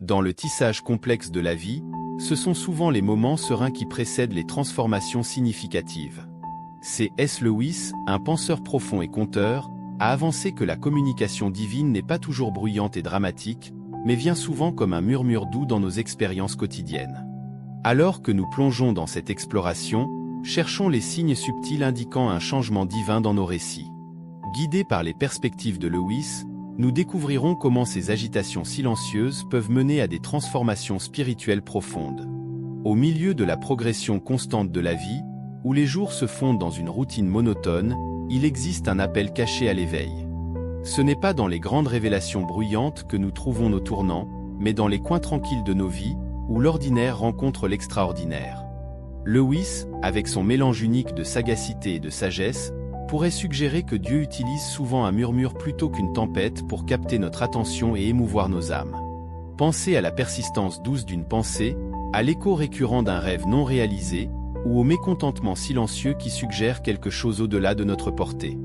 Dans le tissage complexe de la vie, ce sont souvent les moments sereins qui précèdent les transformations significatives. C.S. Lewis, un penseur profond et conteur, a avancé que la communication divine n'est pas toujours bruyante et dramatique, mais vient souvent comme un murmure doux dans nos expériences quotidiennes. Alors que nous plongeons dans cette exploration, cherchons les signes subtils indiquant un changement divin dans nos récits. Guidés par les perspectives de Lewis, nous découvrirons comment ces agitations silencieuses peuvent mener à des transformations spirituelles profondes. Au milieu de la progression constante de la vie, où les jours se fondent dans une routine monotone, il existe un appel caché à l'éveil. Ce n'est pas dans les grandes révélations bruyantes que nous trouvons nos tournants, mais dans les coins tranquilles de nos vies, où l'ordinaire rencontre l'extraordinaire. Lewis, avec son mélange unique de sagacité et de sagesse, pourrait suggérer que Dieu utilise souvent un murmure plutôt qu'une tempête pour capter notre attention et émouvoir nos âmes. Pensez à la persistance douce d'une pensée, à l'écho récurrent d'un rêve non réalisé, ou au mécontentement silencieux qui suggère quelque chose au-delà de notre portée.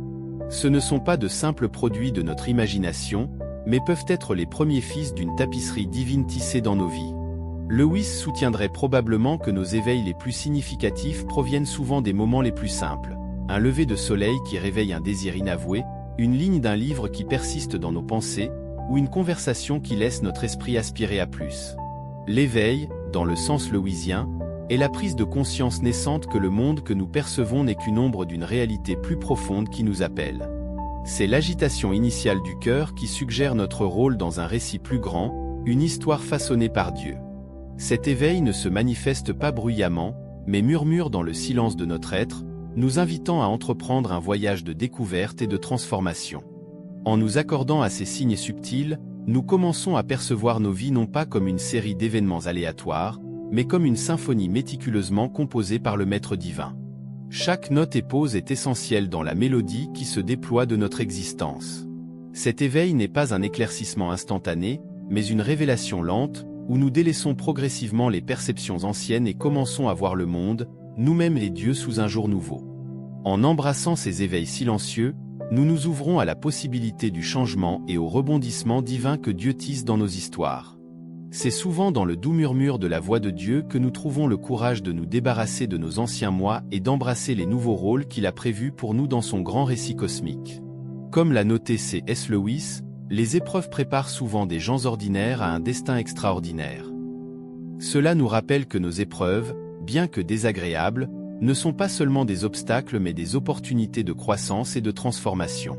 Ce ne sont pas de simples produits de notre imagination, mais peuvent être les premiers fils d'une tapisserie divine tissée dans nos vies. Lewis soutiendrait probablement que nos éveils les plus significatifs proviennent souvent des moments les plus simples. Un lever de soleil qui réveille un désir inavoué, une ligne d'un livre qui persiste dans nos pensées, ou une conversation qui laisse notre esprit aspirer à plus. L'éveil, dans le sens lewisien, est la prise de conscience naissante que le monde que nous percevons n'est qu'une ombre d'une réalité plus profonde qui nous appelle. C'est l'agitation initiale du cœur qui suggère notre rôle dans un récit plus grand, une histoire façonnée par Dieu. Cet éveil ne se manifeste pas bruyamment, mais murmure dans le silence de notre être, nous invitant à entreprendre un voyage de découverte et de transformation. En nous accordant à ces signes subtils, nous commençons à percevoir nos vies non pas comme une série d'événements aléatoires, mais comme une symphonie méticuleusement composée par le Maître divin. Chaque note et pause est essentielle dans la mélodie qui se déploie de notre existence. Cet éveil n'est pas un éclaircissement instantané, mais une révélation lente, où nous délaissons progressivement les perceptions anciennes et commençons à voir le monde, nous-mêmes les dieux sous un jour nouveau. En embrassant ces éveils silencieux, nous nous ouvrons à la possibilité du changement et au rebondissement divin que Dieu tisse dans nos histoires. C'est souvent dans le doux murmure de la voix de Dieu que nous trouvons le courage de nous débarrasser de nos anciens moi et d'embrasser les nouveaux rôles qu'il a prévus pour nous dans son grand récit cosmique. Comme l'a noté C.S. Lewis, les épreuves préparent souvent des gens ordinaires à un destin extraordinaire. Cela nous rappelle que nos épreuves, bien que désagréables, ne sont pas seulement des obstacles mais des opportunités de croissance et de transformation.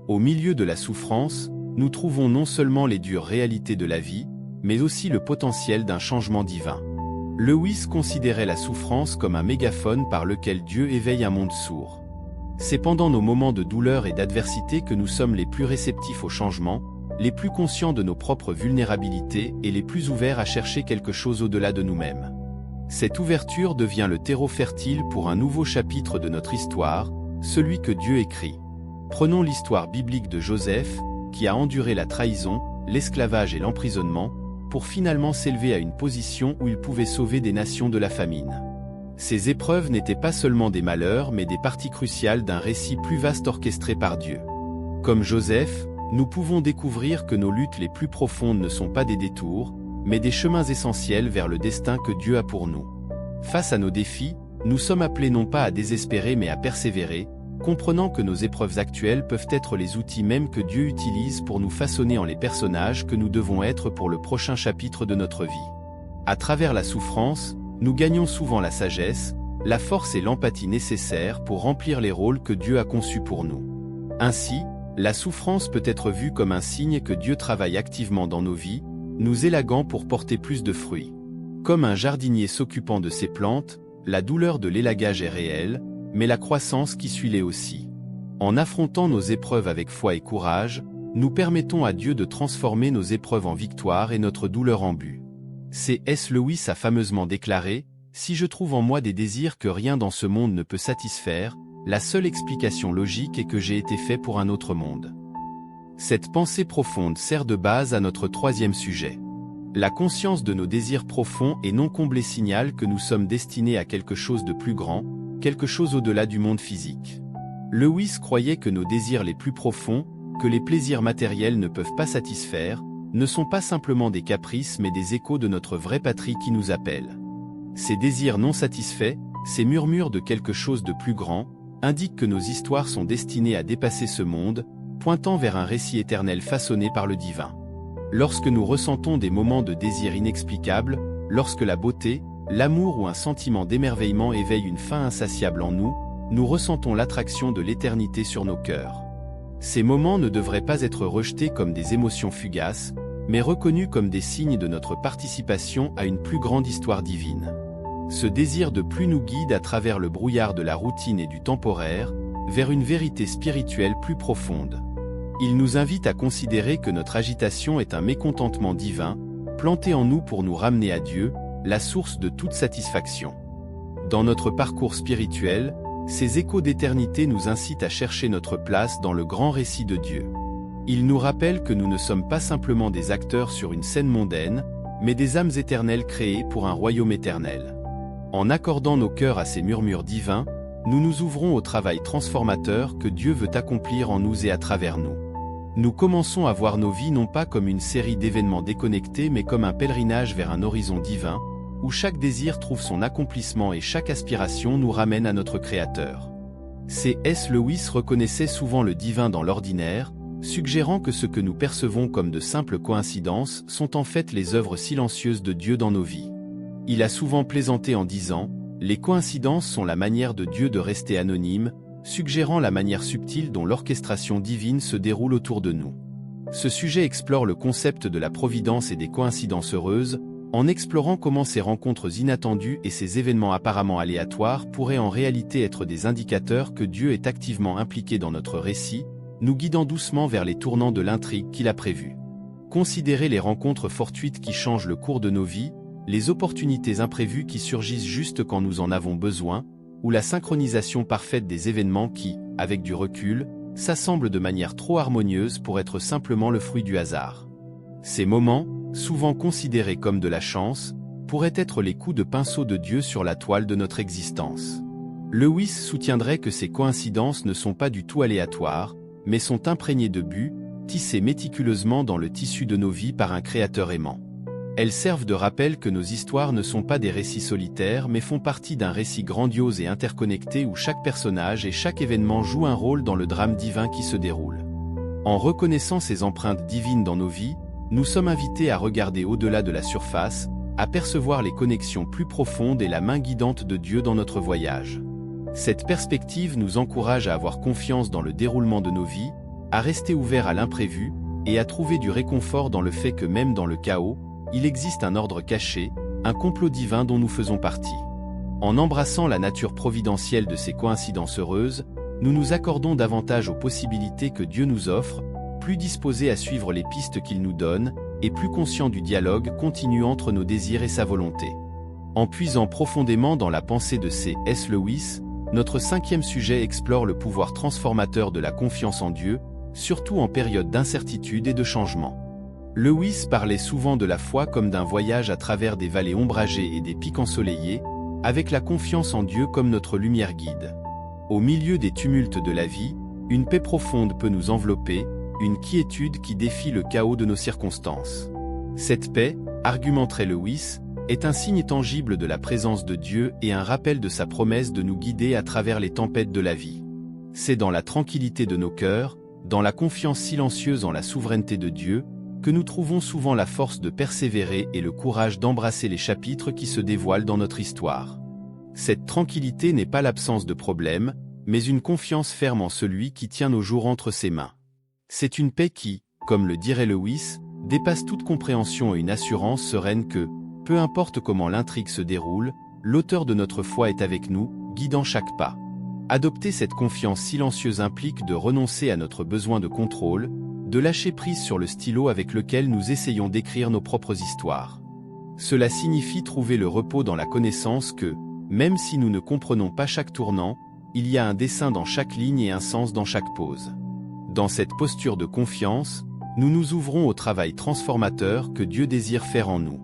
Au milieu de la souffrance, nous trouvons non seulement les dures réalités de la vie, mais aussi le potentiel d'un changement divin. Lewis considérait la souffrance comme un mégaphone par lequel Dieu éveille un monde sourd. C'est pendant nos moments de douleur et d'adversité que nous sommes les plus réceptifs au changement, les plus conscients de nos propres vulnérabilités et les plus ouverts à chercher quelque chose au-delà de nous-mêmes. Cette ouverture devient le terreau fertile pour un nouveau chapitre de notre histoire, celui que Dieu écrit. Prenons l'histoire biblique de Joseph, qui a enduré la trahison, l'esclavage et l'emprisonnement, pour finalement s'élever à une position où il pouvait sauver des nations de la famine. Ces épreuves n'étaient pas seulement des malheurs mais des parties cruciales d'un récit plus vaste orchestré par Dieu. Comme Joseph, nous pouvons découvrir que nos luttes les plus profondes ne sont pas des détours, mais des chemins essentiels vers le destin que Dieu a pour nous. Face à nos défis, nous sommes appelés non pas à désespérer mais à persévérer, comprenant que nos épreuves actuelles peuvent être les outils mêmes que Dieu utilise pour nous façonner en les personnages que nous devons être pour le prochain chapitre de notre vie. À travers la souffrance, nous gagnons souvent la sagesse, la force et l'empathie nécessaires pour remplir les rôles que Dieu a conçus pour nous. Ainsi, la souffrance peut être vue comme un signe que Dieu travaille activement dans nos vies, nous élaguant pour porter plus de fruits. Comme un jardinier s'occupant de ses plantes, la douleur de l'élagage est réelle, mais la croissance qui suit l'est aussi. En affrontant nos épreuves avec foi et courage, nous permettons à Dieu de transformer nos épreuves en victoire et notre douleur en but. C.S. Lewis a fameusement déclaré « Si je trouve en moi des désirs que rien dans ce monde ne peut satisfaire, la seule explication logique est que j'ai été fait pour un autre monde. » Cette pensée profonde sert de base à notre troisième sujet. La conscience de nos désirs profonds et non comblés signale que nous sommes destinés à quelque chose de plus grand, quelque chose au-delà du monde physique. Lewis croyait que nos désirs les plus profonds, que les plaisirs matériels ne peuvent pas satisfaire, ne sont pas simplement des caprices mais des échos de notre vraie patrie qui nous appelle. Ces désirs non satisfaits, ces murmures de quelque chose de plus grand, indiquent que nos histoires sont destinées à dépasser ce monde, pointant vers un récit éternel façonné par le divin. Lorsque nous ressentons des moments de désir inexplicables, lorsque la beauté, l'amour ou un sentiment d'émerveillement éveille une faim insatiable en nous, nous ressentons l'attraction de l'éternité sur nos cœurs. Ces moments ne devraient pas être rejetés comme des émotions fugaces, mais reconnus comme des signes de notre participation à une plus grande histoire divine. Ce désir de plus nous guide à travers le brouillard de la routine et du temporaire, vers une vérité spirituelle plus profonde. Il nous invite à considérer que notre agitation est un mécontentement divin, planté en nous pour nous ramener à Dieu, la source de toute satisfaction. Dans notre parcours spirituel, ces échos d'éternité nous incitent à chercher notre place dans le grand récit de Dieu. Ils nous rappellent que nous ne sommes pas simplement des acteurs sur une scène mondaine, mais des âmes éternelles créées pour un royaume éternel. En accordant nos cœurs à ces murmures divins, nous nous ouvrons au travail transformateur que Dieu veut accomplir en nous et à travers nous. Nous commençons à voir nos vies non pas comme une série d'événements déconnectés mais comme un pèlerinage vers un horizon divin, où chaque désir trouve son accomplissement et chaque aspiration nous ramène à notre Créateur. C.S. Lewis reconnaissait souvent le divin dans l'ordinaire, suggérant que ce que nous percevons comme de simples coïncidences sont en fait les œuvres silencieuses de Dieu dans nos vies. Il a souvent plaisanté en disant « Les coïncidences sont la manière de Dieu de rester anonyme », suggérant la manière subtile dont l'orchestration divine se déroule autour de nous. Ce sujet explore le concept de la providence et des coïncidences heureuses, en explorant comment ces rencontres inattendues et ces événements apparemment aléatoires pourraient en réalité être des indicateurs que Dieu est activement impliqué dans notre récit, nous guidant doucement vers les tournants de l'intrigue qu'il a prévue. Considérez les rencontres fortuites qui changent le cours de nos vies, les opportunités imprévues qui surgissent juste quand nous en avons besoin, ou la synchronisation parfaite des événements qui, avec du recul, s'assemblent de manière trop harmonieuse pour être simplement le fruit du hasard. Ces moments, souvent considérés comme de la chance, pourraient être les coups de pinceau de Dieu sur la toile de notre existence. Lewis soutiendrait que ces coïncidences ne sont pas du tout aléatoires, mais sont imprégnées de but, tissées méticuleusement dans le tissu de nos vies par un Créateur aimant. Elles servent de rappel que nos histoires ne sont pas des récits solitaires mais font partie d'un récit grandiose et interconnecté où chaque personnage et chaque événement joue un rôle dans le drame divin qui se déroule. En reconnaissant ces empreintes divines dans nos vies, nous sommes invités à regarder au-delà de la surface, à percevoir les connexions plus profondes et la main guidante de Dieu dans notre voyage. Cette perspective nous encourage à avoir confiance dans le déroulement de nos vies, à rester ouverts à l'imprévu, et à trouver du réconfort dans le fait que même dans le chaos, il existe un ordre caché, un complot divin dont nous faisons partie. En embrassant la nature providentielle de ces coïncidences heureuses, nous nous accordons davantage aux possibilités que Dieu nous offre, plus disposés à suivre les pistes qu'il nous donne, et plus conscients du dialogue continu entre nos désirs et sa volonté. En puisant profondément dans la pensée de C.S. Lewis, notre 5e sujet explore le pouvoir transformateur de la confiance en Dieu, surtout en période d'incertitude et de changement. Lewis parlait souvent de la foi comme d'un voyage à travers des vallées ombragées et des pics ensoleillés, avec la confiance en Dieu comme notre lumière guide. Au milieu des tumultes de la vie, une paix profonde peut nous envelopper, une quiétude qui défie le chaos de nos circonstances. Cette paix, argumenterait Lewis, est un signe tangible de la présence de Dieu et un rappel de sa promesse de nous guider à travers les tempêtes de la vie. C'est dans la tranquillité de nos cœurs, dans la confiance silencieuse en la souveraineté de Dieu, que nous trouvons souvent la force de persévérer et le courage d'embrasser les chapitres qui se dévoilent dans notre histoire. Cette tranquillité n'est pas l'absence de problèmes, mais une confiance ferme en celui qui tient nos jours entre ses mains. C'est une paix qui, comme le dirait Lewis, dépasse toute compréhension et une assurance sereine que, peu importe comment l'intrigue se déroule, l'auteur de notre foi est avec nous, guidant chaque pas. Adopter cette confiance silencieuse implique de renoncer à notre besoin de contrôle, de lâcher prise sur le stylo avec lequel nous essayons d'écrire nos propres histoires. Cela signifie trouver le repos dans la connaissance que, même si nous ne comprenons pas chaque tournant, il y a un dessein dans chaque ligne et un sens dans chaque pause. Dans cette posture de confiance, nous nous ouvrons au travail transformateur que Dieu désire faire en nous.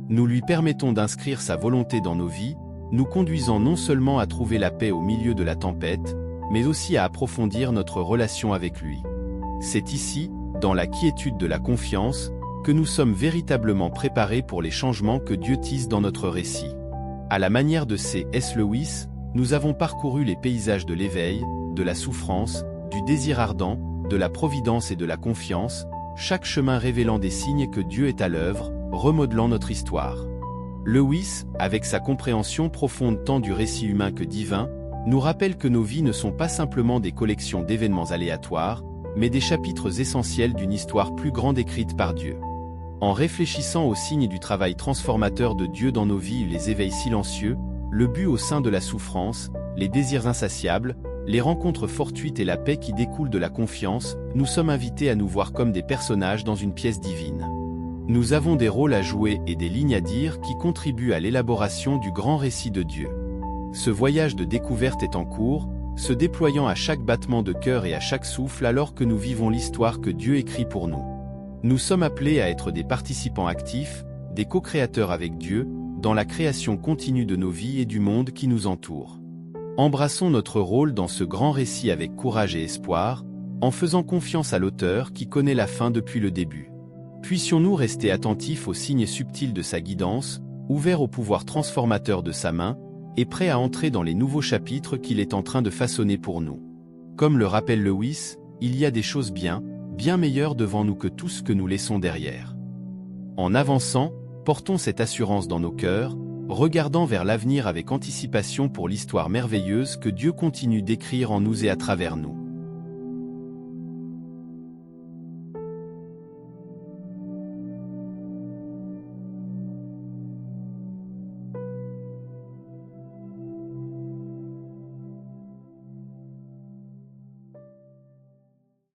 Nous lui permettons d'inscrire sa volonté dans nos vies, nous conduisant non seulement à trouver la paix au milieu de la tempête, mais aussi à approfondir notre relation avec lui. C'est ici, dans la quiétude de la confiance, que nous sommes véritablement préparés pour les changements que Dieu tisse dans notre récit. À la manière de C.S. Lewis, nous avons parcouru les paysages de l'éveil, de la souffrance, du désir ardent, de la providence et de la confiance, chaque chemin révélant des signes que Dieu est à l'œuvre, remodelant notre histoire. Lewis, avec sa compréhension profonde tant du récit humain que divin, nous rappelle que nos vies ne sont pas simplement des collections d'événements aléatoires, mais des chapitres essentiels d'une histoire plus grande écrite par Dieu. En réfléchissant aux signes du travail transformateur de Dieu dans nos vies, les éveils silencieux, le but au sein de la souffrance, les désirs insatiables, les rencontres fortuites et la paix qui découlent de la confiance, nous sommes invités à nous voir comme des personnages dans une pièce divine. Nous avons des rôles à jouer et des lignes à dire qui contribuent à l'élaboration du grand récit de Dieu. Ce voyage de découverte est en cours, se déployant à chaque battement de cœur et à chaque souffle alors que nous vivons l'histoire que Dieu écrit pour nous. Nous sommes appelés à être des participants actifs, des co-créateurs avec Dieu, dans la création continue de nos vies et du monde qui nous entoure. Embrassons notre rôle dans ce grand récit avec courage et espoir, en faisant confiance à l'auteur qui connaît la fin depuis le début. Puissions-nous rester attentifs aux signes subtils de sa guidance, ouverts au pouvoir transformateur de sa main, et prêts à entrer dans les nouveaux chapitres qu'il est en train de façonner pour nous. Comme le rappelle Lewis, il y a des choses bien meilleures devant nous que tout ce que nous laissons derrière. En avançant, portons cette assurance dans nos cœurs, regardant vers l'avenir avec anticipation pour l'histoire merveilleuse que Dieu continue d'écrire en nous et à travers nous.